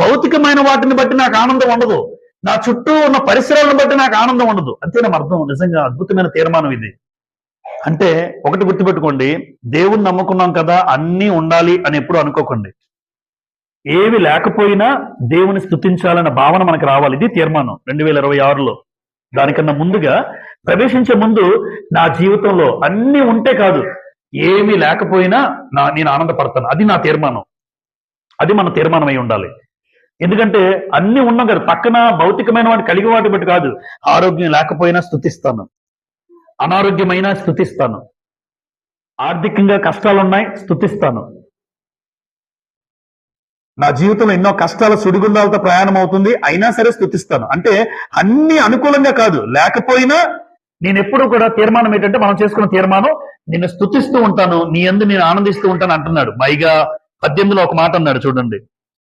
భౌతికమైన వాటిని బట్టి నాకు ఆనందం ఉండదు, నా చుట్టూ ఉన్న పరిసరాలను బట్టి నాకు ఆనందం ఉండదు. అంతే నా అర్థం. నిజంగా అద్భుతమైన తీర్మానం ఇది. అంటే ఒకటి గుర్తుపెట్టుకోండి, దేవుణ్ణి నమ్ముకున్నాం కదా అన్నీ ఉండాలి అని ఎప్పుడు అనుకోకండి. ఏవి లేకపోయినా దేవుని స్తుతించాలన్న భావన మనకు రావాలి. ఇది తీర్మానం 2026లో. దానికన్నా ముందుగా ప్రవేశించే ముందు నా జీవితంలో అన్ని ఉంటే కాదు, ఏమీ లేకపోయినా నేను ఆనందపడతాను. అది నా తీర్మానం. అది మన తీర్మానం అయి ఉండాలి. ఎందుకంటే అన్ని ఉన్నాం కదా, పక్కన భౌతికమైన వాటి కలిగి వాటి బట్టి కాదు. ఆరోగ్యం లేకపోయినా స్తుతిస్తాను, అనారోగ్యమైనా స్తుతిస్తాను, ఆర్థికంగా కష్టాలున్నాయి స్తుతిస్తాను, నా జీవితంలో ఎన్నో కష్టాల సుడిగుండాలతో ప్రయాణం అవుతుంది అయినా సరే స్తుతిస్తాను. అంటే అన్ని అనుకూలంగా కాదు, లేకపోయినా నేను ఎప్పుడు కూడా తీర్మానం ఏంటంటే, మనం చేసుకున్న తీర్మానం, నిన్ను స్తుతిస్తూ ఉంటాను, నీ యందు నేను ఆనందిస్తూ ఉంటాను అంటున్నాడు. పైగా 18లో ఒక మాట అన్నాడు చూడండి,